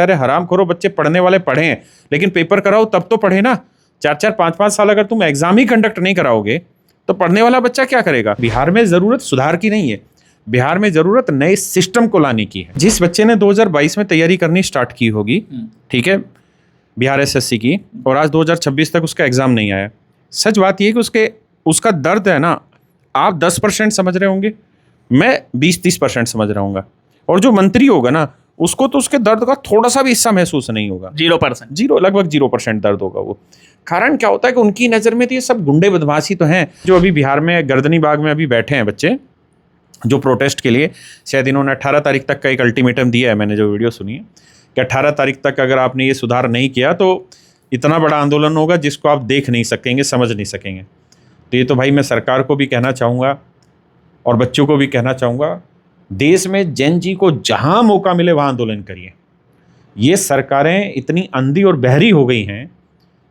अरे हराम खोरो, बच्चे पढ़ने वाले पढ़े, लेकिन पेपर कराओ तब तो पढ़े ना। 4-4 5-5 साल अगर तुम एग्जाम ही कंडक्ट नहीं कराओगे तो पढ़ने वाला बच्चा क्या करेगा। बिहार में जरूरत सुधार की नहीं है, बिहार में जरूरत नए सिस्टम को लाने की है। जिस बच्चे ने 2022 में तैयारी करनी स्टार्ट की होगी, ठीक है, बिहार एसएससी की, और आज 2026 तक उसका एग्जाम नहीं आया, सच बात यह कि उसका दर्द है ना, आप 10% समझ रहे होंगे, मैं 20-30% समझ रहा हूँगा, और जो मंत्री होगा ना उसको तो उसके दर्द का थोड़ा सा भी हिस्सा महसूस नहीं होगा। 0% लगभग 0% दर्द होगा वो। कारण क्या होता है कि उनकी नज़र में तो ये सब गुंडे बदमाशी तो हैं। जो अभी बिहार में गर्दनी बाग में अभी बैठे हैं बच्चे जो प्रोटेस्ट के लिए, शायद इन्होंने 18 तारीख तक का एक अल्टीमेटम दिया है, मैंने जो वीडियो सुनी है कि 18 तारीख तक अगर आपने ये सुधार नहीं किया तो इतना बड़ा आंदोलन होगा जिसको आप देख नहीं सकेंगे, समझ नहीं सकेंगे। तो ये तो भाई मैं सरकार को भी कहना चाहूँगा और बच्चों को भी कहना चाहूँगा, देश में जेन जी को जहाँ मौका मिले वहाँ आंदोलन करिए। ये सरकारें इतनी अंधी और बहरी हो गई हैं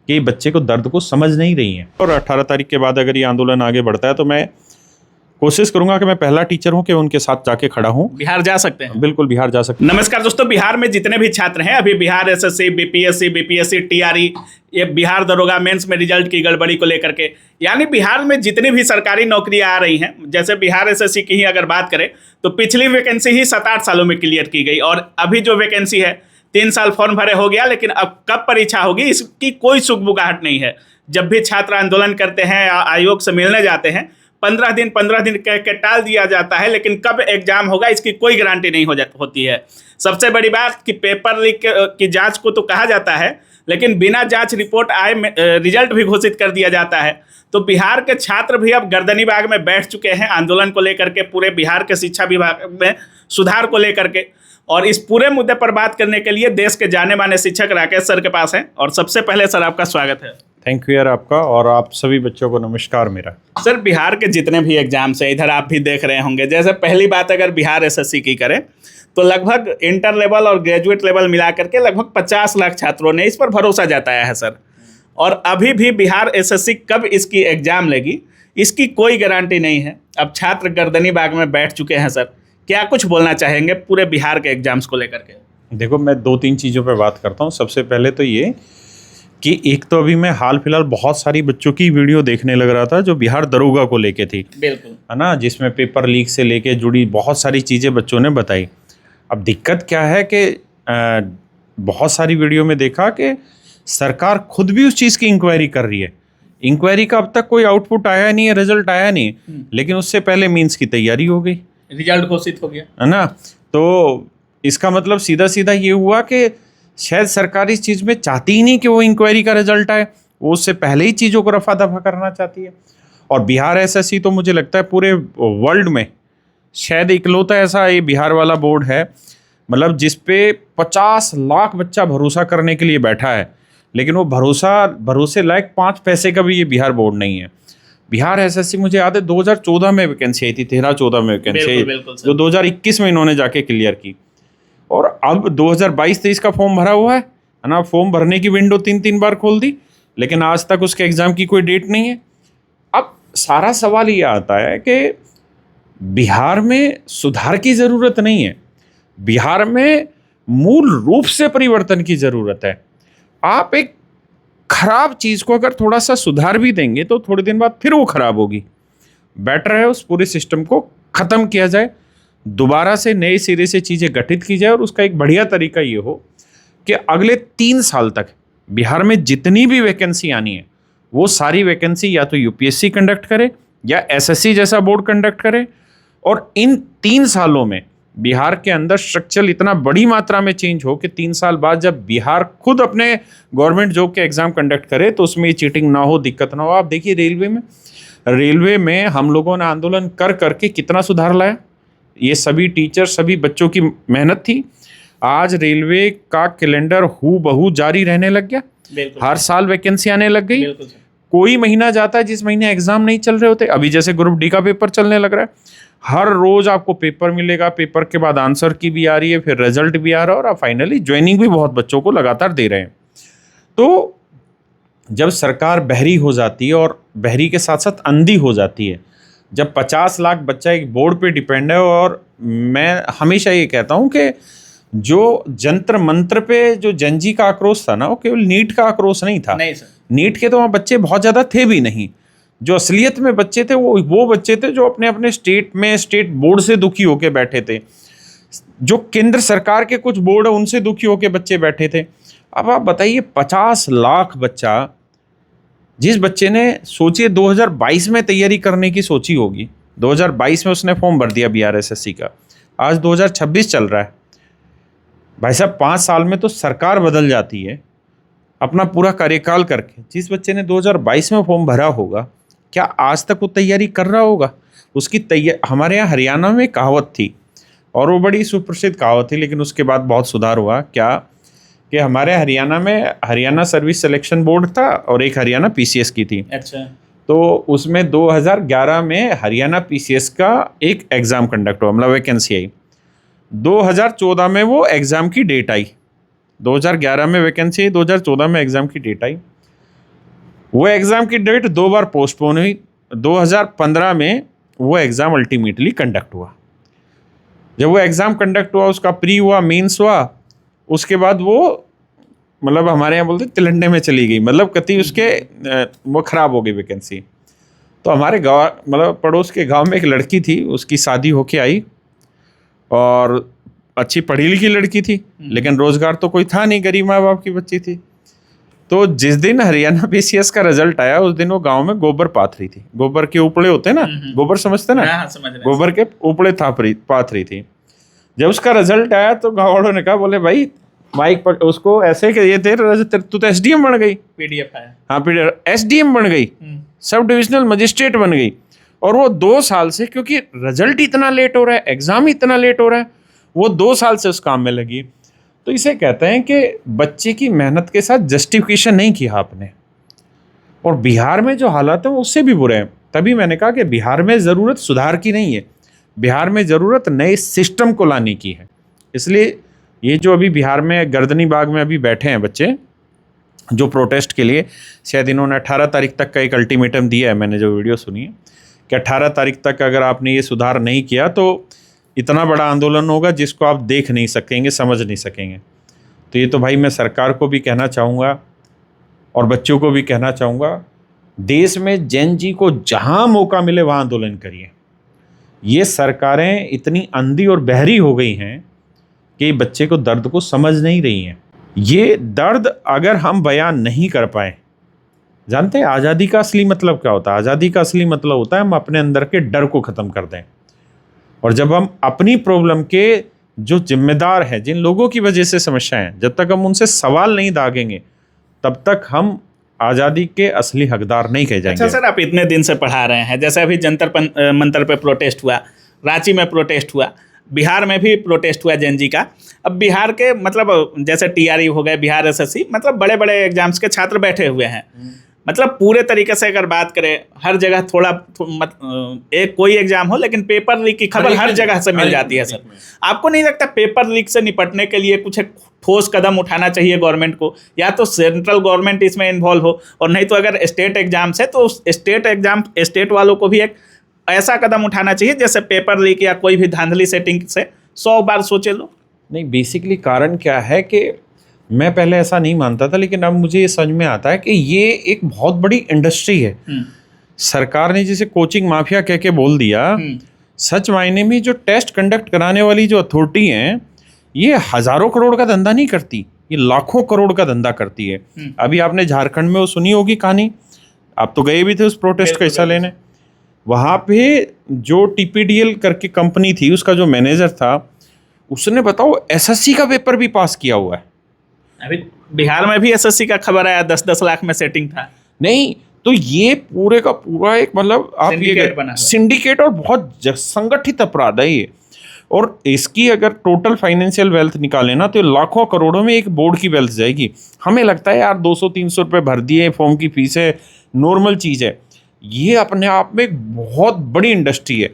कि बच्चे को दर्द को समझ नहीं रही हैं। और 18 तारीख के बाद अगर ये आंदोलन आगे बढ़ता है तो मैं कोशिश करूंगा कि मैं पहला टीचर हूं कि उनके साथ जाके खड़ा हूं। बिहार जा सकते हैं, बिल्कुल बिहार जा सकते हैं। नमस्कार दोस्तों, बिहार में जितने भी छात्र हैं, अभी बिहार एसएससी, बीपीएससी, टीआरई, ये बिहार दरोगा मेंस में रिजल्ट की गड़बड़ी को लेकर के, यानी बिहार में जितनी भी सरकारी नौकरियां आ रही हैं, जैसे बिहार एसएससी की ही अगर बात करें तो पिछली वैकेंसी ही 7-8 सालों में क्लियर की गई, और अभी जो वैकेंसी है 3 साल फॉर्म भरे हो गया, लेकिन अब कब परीक्षा होगी इसकी कोई सुगबुगाहट नहीं है। जब भी छात्र आंदोलन करते हैं, आयोग से मिलने जाते हैं, 15 दिन कह के टाल दिया जाता है, लेकिन कब एग्जाम होगा इसकी कोई गारंटी नहीं होती है। सबसे बड़ी बात कि पेपर लीक की जांच को तो कहा जाता है, लेकिन बिना जांच रिपोर्ट आए रिजल्ट भी घोषित कर दिया जाता है। तो बिहार के छात्र भी अब गर्दनी बाग में बैठ चुके हैं आंदोलन को लेकर के, पूरे बिहार के शिक्षा विभाग में सुधार को लेकर के। और इस पूरे मुद्दे पर बात करने के लिए देश के जाने माने शिक्षक राकेश सर के पास हैं, और सबसे पहले सर आपका स्वागत है। थैंक यू यार आपका, और आप सभी बच्चों को नमस्कार मेरा। सर, बिहार के जितने भी एग्जाम्स हैं, इधर आप भी देख रहे होंगे, जैसे पहली बात अगर बिहार एसएससी की करें तो लगभग इंटर लेवल और ग्रेजुएट लेवल मिला करके लगभग 50 लाख छात्रों ने इस पर भरोसा जताया है सर। और अभी भी बिहार एसएससी कब इसकी एग्जाम लेगी इसकी कोई गारंटी नहीं है। अब छात्र गर्दनी बाग में बैठ चुके हैं सर, क्या कुछ बोलना चाहेंगे पूरे बिहार के एग्जाम्स को लेकर के? देखो, मैं 2-3 चीज़ों पर बात करता हूँ। सबसे पहले तो ये कि एक तो अभी मैं हाल फिलहाल बहुत सारी बच्चों की वीडियो देखने लग रहा था जो बिहार दरोगा को लेके थी, बिल्कुल, है ना, जिसमें पेपर लीक से लेके जुड़ी बहुत सारी चीज़ें बच्चों ने बताई। अब दिक्कत क्या है कि बहुत सारी वीडियो में देखा कि सरकार खुद भी उस चीज़ की इंक्वायरी कर रही है। इंक्वायरी का अब तक कोई आउटपुट आया नहीं है, रिजल्ट आया नहीं, लेकिन उससे पहले मीन्स की तैयारी हो गई, रिजल्ट घोषित हो गया, है ना। तो इसका मतलब सीधा सीधा ये हुआ कि शायद सरकार इस चीज़ में चाहती ही नहीं कि वो इंक्वायरी का रिजल्ट आए, वो उससे पहले ही चीज़ों को रफा दफा करना चाहती है। और बिहार एसएससी तो मुझे लगता है पूरे वर्ल्ड में शायद इकलौता ऐसा ये बिहार वाला बोर्ड है, मतलब जिस पे 50 लाख बच्चा भरोसा करने के लिए बैठा है, लेकिन वो भरोसे लायक 5 पैसे का भी ये बिहार बोर्ड नहीं है। बिहार एसएससी मुझे याद है 2014 में वैकेंसी आई थी, 13-14 में वैकेंसी आई, जो 2021 में इन्होंने जाके क्लियर की, और अब 2022-23 का फॉर्म भरा हुआ है ना। फॉर्म भरने की विंडो 3-3 बार खोल दी, लेकिन आज तक उसके एग्ज़ाम की कोई डेट नहीं है। अब सारा सवाल ये आता है कि बिहार में सुधार की ज़रूरत नहीं है, बिहार में मूल रूप से परिवर्तन की ज़रूरत है। आप एक खराब चीज़ को अगर थोड़ा सा सुधार भी देंगे तो थोड़े दिन बाद फिर वो खराब होगी। बेटर है उस पूरे सिस्टम को ख़त्म किया जाए, दोबारा से नए सिरे से चीज़ें गठित की जाए, और उसका एक बढ़िया तरीका ये हो कि अगले 3 साल तक बिहार में जितनी भी वैकेंसी आनी है वो सारी वैकेंसी या तो यूपीएससी कंडक्ट करे या एसएससी जैसा बोर्ड कंडक्ट करे, और इन 3 सालों में बिहार के अंदर स्ट्रक्चर इतना बड़ी मात्रा में चेंज हो कि 3 साल बाद जब बिहार खुद अपने गवर्नमेंट जॉब के एग्ज़ाम कंडक्ट करे तो उसमें चीटिंग ना हो, दिक्कत ना हो। आप देखिए रेलवे में हम लोगों ने आंदोलन कर करके कितना सुधार लाया, ये सभी टीचर, सभी बच्चों की मेहनत थी। आज रेलवे का कैलेंडर हूबहू जारी रहने लग गया, हर साल वैकेंसी आने लग गई। कोई महीना जाता है जिस महीने एग्जाम नहीं चल रहे होते, अभी जैसे ग्रुप डी का पेपर चलने लग रहा है, हर रोज आपको पेपर मिलेगा, पेपर के बाद आंसर की भी आ रही है, फिर रिजल्ट भी आ रहा है, और फाइनली ज्वाइनिंग भी बहुत बच्चों को लगातार दे रहे हैं। तो जब सरकार बहरी हो जाती है और बहरी के साथ साथ अंधी हो जाती है, जब 50 लाख बच्चा एक बोर्ड पे डिपेंड है, और मैं हमेशा ये कहता हूँ कि जो जंतर मंत्र पे जो जनजी का आक्रोश था ना, वो केवल नीट का आक्रोश नहीं था। नहीं सर। नीट के तो वहाँ बच्चे बहुत ज़्यादा थे भी नहीं। जो असलियत में बच्चे थे वो बच्चे थे जो अपने अपने स्टेट बोर्ड से दुखी होके बैठे थे। जो केंद्र सरकार के कुछ बोर्ड है उनसे दुखी होके बच्चे बैठे थे। अब आप बताइए 50 लाख बच्चा, जिस बच्चे ने सोचिए 2022 में तैयारी करने की सोची होगी, 2022 में उसने फॉर्म भर दिया BRSSC का, आज 2026 चल रहा है। भाई साहब 5 साल में तो सरकार बदल जाती है अपना पूरा कार्यकाल करके। जिस बच्चे ने 2022 में फॉर्म भरा होगा, क्या आज तक वो तैयारी कर रहा होगा? उसकी हमारे यहाँ हरियाणा में कहावत थी, और वो बड़ी सुप्रसिद्ध कहावत थी, लेकिन उसके बाद बहुत सुधार हुआ। क्या कि हमारे हरियाणा में हरियाणा सर्विस सिलेक्शन बोर्ड था और एक हरियाणा PCS की थी। अच्छा। तो उसमें 2011 में हरियाणा PCS का एक एग्ज़ाम कंडक्ट हुआ, मतलब वैकेंसी आई। 2014 में वो एग्ज़ाम की डेट आई। 2011 में वैकेंसी आई, 2014 में एग्ज़ाम की डेट आई। वो एग्ज़ाम की डेट 2 बार पोस्टपोन हुई। 2015 में वो एग्ज़ाम अल्टीमेटली कंडक्ट हुआ। जब वो एग्ज़ाम कंडक्ट हुआ, उसका प्री हुआ, मेंस हुआ, उसके बाद वो मतलब हमारे यहाँ बोलते तिलंडे में चली गई, मतलब कति उसके वो ख़राब हो गई वैकेंसी। तो हमारे गाँव, मतलब पड़ोस के गांव में एक लड़की थी, उसकी शादी होके आई और अच्छी पढ़ी लिखी लड़की थी, लेकिन रोज़गार तो कोई था नहीं, गरीब माँ बाप की बच्ची थी। तो जिस दिन हरियाणा PCS का रिजल्ट आया, उस दिन वो गांव में गोबर पाथ रही थी। गोबर के उपड़े होते हैं ना, गोबर समझते ना? हाँ, समझ रहे हैं। गोबर के उपड़े पाथ रही थी। जब उसका रिजल्ट आया तो गाँव वालों ने कहा, बोले भाई माइक पर उसको ऐसे कि ये तू तो SDM बन गई। PDF है। हाँ, SDM बन गई, सब डिविजनल मजिस्ट्रेट बन गई। और वो 2 साल से, क्योंकि रिजल्ट इतना लेट हो रहा है, एग्जाम इतना लेट हो रहा है, वो 2 साल से उस काम में लगी। तो इसे कहते हैं कि बच्चे की मेहनत के साथ जस्टिफिकेशन नहीं किया आपने। और बिहार में जो हालात है वो उससे भी बुरे हैं। तभी मैंने कहा कि बिहार में ज़रूरत सुधार की नहीं है, बिहार में ज़रूरत नए सिस्टम को लाने की है। इसलिए ये जो अभी बिहार में गर्दनी बाग में अभी बैठे हैं बच्चे जो प्रोटेस्ट के लिए, शायद इन्होंने 18 तारीख तक का एक अल्टीमेटम दिया है, मैंने जो वीडियो सुनी है कि 18 तारीख तक अगर आपने ये सुधार नहीं किया तो इतना बड़ा आंदोलन होगा जिसको आप देख नहीं सकेंगे, समझ नहीं सकेंगे। तो ये तो भाई मैं सरकार को भी कहना चाहूँगा और बच्चों को भी कहना चाहूँगा, देश में जेन जी को जहाँ मौका मिले वहाँ आंदोलन करिए। ये सरकारें इतनी अंधी और बहरी हो गई हैं कि बच्चे को दर्द को समझ नहीं रही हैं। ये दर्द अगर हम बयान नहीं कर पाए, जानते हैं आज़ादी का असली मतलब क्या होता है? आज़ादी का असली मतलब होता है हम अपने अंदर के डर को ख़त्म कर दें। और जब हम अपनी प्रॉब्लम के जो जिम्मेदार हैं, जिन लोगों की वजह से समस्या है, जब तक हम उनसे सवाल नहीं दागेंगे तब तक हम आज़ादी के असली हकदार नहीं कह जाएंगे। अच्छा सर, आप इतने दिन से पढ़ा रहे हैं, जैसे अभी जंतर मंतर पे प्रोटेस्ट हुआ, रांची में प्रोटेस्ट हुआ, बिहार में भी प्रोटेस्ट हुआ जेन जी का। अब बिहार के मतलब जैसे TRE हो गए, बिहार SSC, मतलब बड़े बड़े एग्जाम्स के छात्र बैठे हुए हैं। मतलब पूरे तरीके से अगर बात करें, हर जगह थोड़ा एक कोई एग्जाम हो, लेकिन पेपर लीक की खबर हर जगह से मिल जाती है सर। आपको नहीं लगता पेपर लीक से निपटने के लिए कुछ एक ठोस कदम उठाना चाहिए गवर्नमेंट को? या तो सेंट्रल गवर्नमेंट इसमें इन्वॉल्व हो, और नहीं तो अगर स्टेट एग्जाम्स है तो स्टेट वालों को भी एक ऐसा कदम उठाना चाहिए जैसे पेपर लीक या कोई भी धांधली सेटिंग से 100 बार सोचे लो। नहीं, बेसिकली कारण क्या है कि मैं पहले ऐसा नहीं मानता था, लेकिन अब मुझे ये समझ में आता है कि ये एक बहुत बड़ी इंडस्ट्री है। सरकार ने जिसे कोचिंग माफिया कह के बोल दिया, सच मायने में जो टेस्ट कंडक्ट कराने वाली जो अथॉरिटी हैं, ये हज़ारों करोड़ का धंधा नहीं करती, ये लाखों करोड़ का धंधा करती है। अभी आपने झारखंड में वो सुनी होगी कहानी, आप तो गए भी थे उस प्रोटेस्ट का हिस्सा लेने। वहाँ पे जो TPDL करके कंपनी थी, उसका जो मैनेजर था, उसने बताओ SSC का पेपर भी पास किया हुआ है। अभी बिहार में भी SSC का खबर आया, 10-10 लाख में सेटिंग था। नहीं, तो ये पूरे का पूरा एक मतलब आप ये सिंडिकेट और बहुत संगठित अपराध है ये। और इसकी अगर टोटल फाइनेंशियल वेल्थ निकाले ना तो लाखों करोड़ों में एक बोर्ड की वेल्थ जाएगी। हमें लगता है यार 200-300 रुपये भर दिए, फॉर्म की फीस है, नॉर्मल चीज़ है। ये अपने आप में एक बहुत बड़ी इंडस्ट्री है।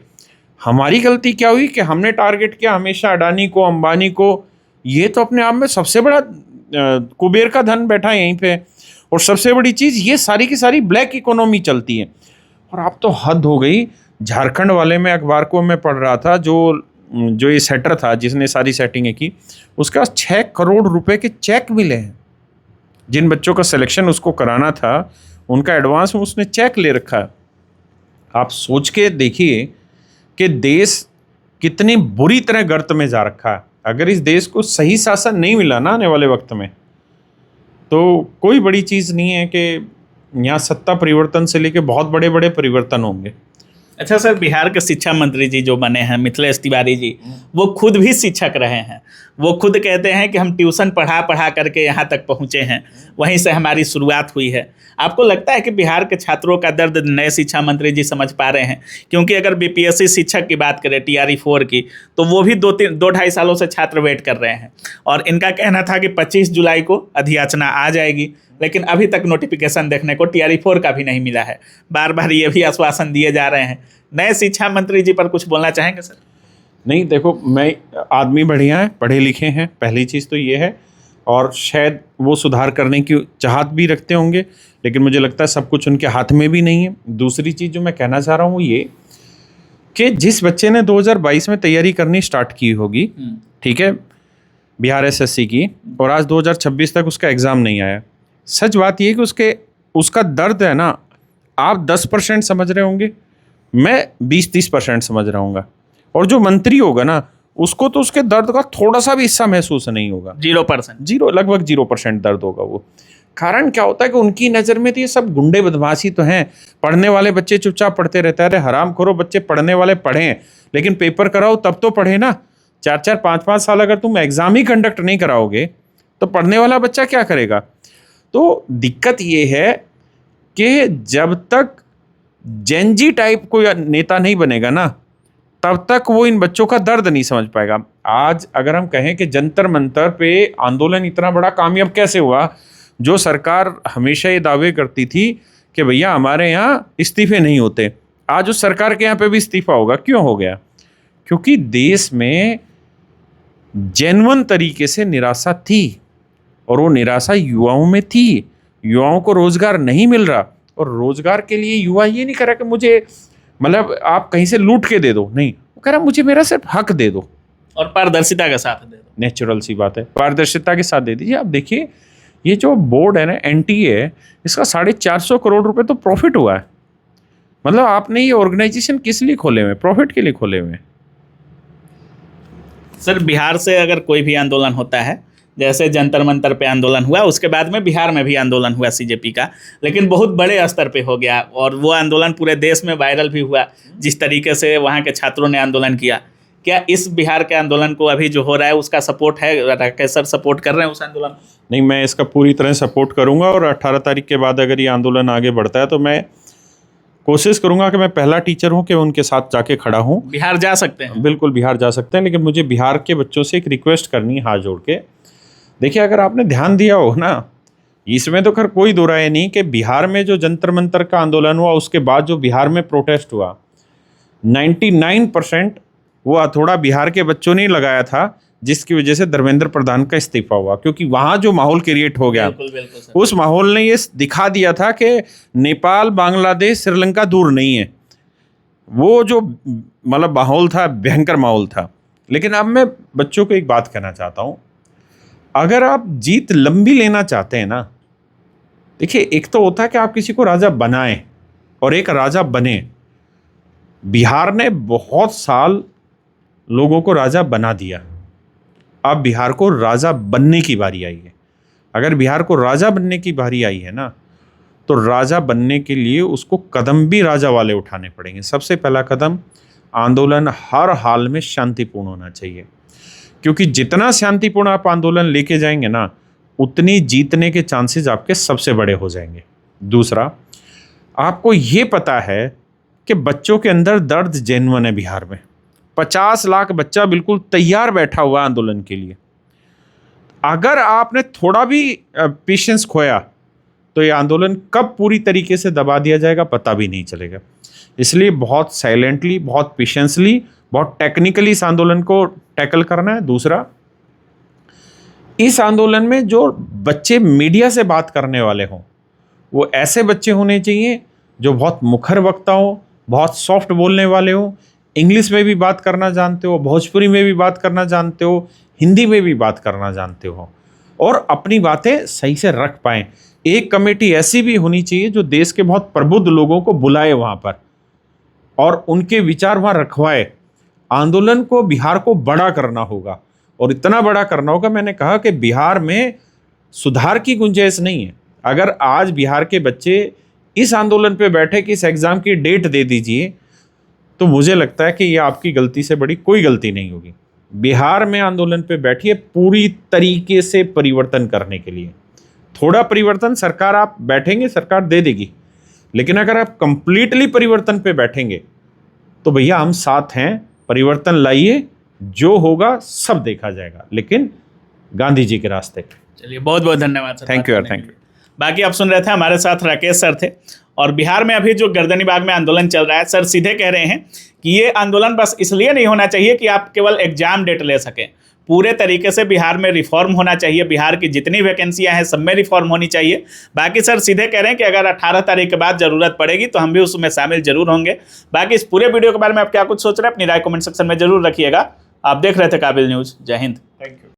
हमारी गलती क्या हुई कि हमने टारगेट किया हमेशा अडानी को, अंबानी को। ये तो अपने आप में सबसे बड़ा कुबेर का धन बैठा है यहीं पे। और सबसे बड़ी चीज़, ये सारी की सारी ब्लैक इकोनॉमी चलती है। और अब तो हद हो गई। झारखंड वाले में अखबार को मैं पढ़ रहा था, जो जो ये सेटर था जिसने सारी सेटिंगें की, उसके पास 6 करोड़ रुपए के चेक मिले हैं। जिन बच्चों का सिलेक्शन उसको कराना था उनका एडवांस में उसने चेक ले रखा है। आप सोच के देखिए कि देश कितनी बुरी तरह गर्त में जा रखा है। अगर इस देश को सही शासन नहीं मिला ना आने वाले वक्त में, तो कोई बड़ी चीज़ नहीं है कि यहाँ सत्ता परिवर्तन से लेके बहुत बड़े बड़े परिवर्तन होंगे। अच्छा सर, बिहार के शिक्षा मंत्री जी जो बने हैं मिथिलेश तिवारी जी, वो खुद भी शिक्षक रहे हैं। वो खुद कहते हैं कि हम ट्यूशन पढ़ा पढ़ा करके यहाँ तक पहुँचे हैं, वहीं से हमारी शुरुआत हुई है। आपको लगता है कि बिहार के छात्रों का दर्द नए शिक्षा मंत्री जी समझ पा रहे हैं? क्योंकि अगर बीपीएससी शिक्षक की बात करें TRE 4 की, तो वो भी 2-2.5 सालों से छात्र वेट कर रहे हैं, और इनका कहना था कि 25 जुलाई को अधियाचना आ जाएगी, लेकिन अभी तक नोटिफिकेशन देखने को TRE 4 का भी नहीं मिला है। बार बार ये भी आश्वासन दिए जा रहे हैं। नए शिक्षा मंत्री जी पर कुछ बोलना चाहेंगे सर? नहीं, देखो, मैं आदमी बढ़िया है, पढ़े लिखे हैं, पहली चीज़ तो ये है, और शायद वो सुधार करने की चाहत भी रखते होंगे, लेकिन मुझे लगता है सब कुछ उनके हाथ में भी नहीं है। दूसरी चीज़ जो मैं कहना चाह रहा हूँ ये कि जिस बच्चे ने 2022 में तैयारी करनी स्टार्ट की होगी, ठीक है, बिहार SSC की, और आज 2026 तक उसका एग्ज़ाम नहीं आया, सच बात ये है कि उसका दर्द है ना, आप 10% समझ रहे होंगे, मैं 20-30% समझ रहा हूँगा, और जो मंत्री होगा ना उसको तो उसके दर्द का थोड़ा सा भी हिस्सा महसूस नहीं होगा। 0%, लगभग 0% दर्द होगा। वो कारण क्या होता है कि उनकी नज़र में तो ये सब गुंडे बदमाशी तो हैं, पढ़ने वाले बच्चे चुपचाप पढ़ते रहते हैं। अरे हराम करो, बच्चे पढ़ने वाले पढ़ें, लेकिन पेपर कराओ तब तो पढ़े ना। 4-4, 5-5 साल अगर तुम एग्ज़ाम ही कंडक्ट नहीं कराओगे तो पढ़ने वाला बच्चा क्या करेगा? तो दिक्कत ये है कि जब तक जेनजी टाइप कोई नेता नहीं बनेगा ना, तब तक वो इन बच्चों का दर्द नहीं समझ पाएगा। आज अगर हम कहें कि जंतर मंतर पे आंदोलन इतना बड़ा कामयाब कैसे हुआ, जो सरकार हमेशा ये दावे करती थी कि भैया हमारे यहाँ इस्तीफे नहीं होते, आज उस सरकार के यहाँ पे भी इस्तीफा होगा। क्यों हो गया? क्योंकि देश में जेन्युइन तरीके से निराशा थी, और वो निराशा युवाओं में थी। युवाओं को रोजगार नहीं मिल रहा, और रोजगार के लिए युवा ये नहीं कर रहा कि मुझे मतलब आप कहीं से लूट के दे दो, नहीं, वो कह रहा मुझे मेरा सिर्फ हक दे दो, और पारदर्शिता के साथ दे दो। नेचुरल सी बात है, पारदर्शिता के साथ दे दीजिए। आप देखिए ये जो बोर्ड है ना, NTA, इसका 450 करोड़ रुपए तो प्रॉफिट हुआ है। मतलब आपने ये ऑर्गेनाइजेशन किस लिए खोले हुए? प्रॉफिट के लिए खोले हुए। सर, बिहार से अगर कोई भी आंदोलन होता है, जैसे जंतर मंतर पे आंदोलन हुआ, उसके बाद में बिहार में भी आंदोलन हुआ CJP का, लेकिन बहुत बड़े स्तर पे हो गया, और वो आंदोलन पूरे देश में वायरल भी हुआ, जिस तरीके से वहाँ के छात्रों ने आंदोलन किया। क्या इस बिहार के आंदोलन को अभी जो हो रहा है उसका सपोर्ट है? राकेश सर सपोर्ट कर रहे हैं उस आंदोलन? नहीं, मैं इसका पूरी तरह सपोर्ट करूँगा, और 18 तारीख के बाद अगर ये आंदोलन आगे बढ़ता है तो मैं कोशिश करूँगा कि मैं पहला टीचर हूँ कि उनके साथ जाके खड़ा हूँ। बिहार जा सकते हैं? बिल्कुल बिहार जा सकते हैं, लेकिन मुझे बिहार के बच्चों से एक रिक्वेस्ट करनी है हाथ जोड़ के। देखिए, अगर आपने ध्यान दिया हो ना, इसमें तो खैर कोई दो राय नहीं कि बिहार में जो जंतर मंतर का आंदोलन हुआ, उसके बाद जो बिहार में प्रोटेस्ट हुआ, 99% वो हथौड़ा बिहार के बच्चों ने लगाया था, जिसकी वजह से धर्मेंद्र प्रधान का इस्तीफा हुआ। क्योंकि वहाँ जो माहौल क्रिएट हो गया, बिल्कुल सर। उस माहौल ने ये दिखा दिया था कि नेपाल, बांग्लादेश, श्रीलंका दूर नहीं है। वो जो मतलब माहौल था, भयंकर माहौल था। लेकिन अब मैं बच्चों को एक बात कहना चाहता हूँ, अगर आप जीत लंबी लेना चाहते हैं ना, देखिए, एक तो होता है कि आप किसी को राजा बनाएं और एक राजा बने। बिहार ने बहुत साल लोगों को राजा बना दिया, अब बिहार को राजा बनने की बारी आई है। अगर बिहार को राजा बनने की बारी आई है ना, तो राजा बनने के लिए उसको कदम भी राजा वाले उठाने पड़ेंगे। सबसे पहला कदम, आंदोलन हर हाल में शांतिपूर्ण होना चाहिए, क्योंकि जितना शांतिपूर्ण आप आंदोलन लेके जाएंगे ना, उतनी जीतने के चांसेस आपके सबसे बड़े हो जाएंगे। दूसरा, आपको ये पता है कि बच्चों के अंदर दर्द जेन्युइन है। बिहार में 50 लाख बच्चा बिल्कुल तैयार बैठा हुआ आंदोलन के लिए। अगर आपने थोड़ा भी पेशेंस खोया तो ये आंदोलन कब पूरी तरीके से दबा दिया जाएगा पता भी नहीं चलेगा। इसलिए बहुत साइलेंटली, बहुत पेशेंसली, बहुत टेक्निकली इस आंदोलन को टैकल करना है। दूसरा, इस आंदोलन में जो बच्चे मीडिया से बात करने वाले हों, वो ऐसे बच्चे होने चाहिए जो बहुत मुखर वक्ता हों, बहुत सॉफ्ट बोलने वाले हों, इंग्लिश में भी बात करना जानते हो, भोजपुरी में भी बात करना जानते हो, हिंदी में भी बात करना जानते हो और अपनी बातें सही से रख पाएं। एक कमेटी ऐसी भी होनी चाहिए जो देश के बहुत प्रबुद्ध लोगों को बुलाए वहाँ पर और उनके विचार वहाँ रखवाए। आंदोलन को, बिहार को बड़ा करना होगा और इतना बड़ा करना होगा, मैंने कहा कि बिहार में सुधार की गुंजाइश नहीं है। अगर आज बिहार के बच्चे इस आंदोलन पे बैठे कि इस एग्ज़ाम की डेट दे दीजिए, तो मुझे लगता है कि ये आपकी गलती से बड़ी कोई गलती नहीं होगी। बिहार में आंदोलन पे बैठिए पूरी तरीके से परिवर्तन करने के लिए। थोड़ा परिवर्तन सरकार, आप बैठेंगे सरकार दे देगी, लेकिन अगर आप कंप्लीटली परिवर्तन पे बैठेंगे तो भैया हम साथ हैं, परिवर्तन लाइए, जो होगा सब देखा जाएगा, लेकिन गांधी जी के रास्ते पे। चलिए, बहुत बहुत धन्यवाद सर। थैंक यू यार, थैंक यू। बाकी आप सुन रहे थे, हमारे साथ राकेश सर थे। और बिहार में अभी जो गर्दनीबाग में आंदोलन चल रहा है, सर सीधे कह रहे हैं कि ये आंदोलन बस इसलिए नहीं होना चाहिए कि आप केवल एग्जाम डेट ले सकें। पूरे तरीके से बिहार में रिफॉर्म होना चाहिए, बिहार की जितनी वैकेंसियां हैं सब में रिफॉर्म होनी चाहिए। बाकी सर सीधे कह रहे हैं कि अगर 18 तारीख के बाद ज़रूरत पड़ेगी तो हम भी उसमें शामिल जरूर होंगे। बाकी इस पूरे वीडियो के बारे में आप क्या कुछ सोच रहे हैं, अपनी राय कमेंट सेक्शन में जरूर रखिएगा। आप देख रहे थे काबिल न्यूज़। जय हिंद। Thank you.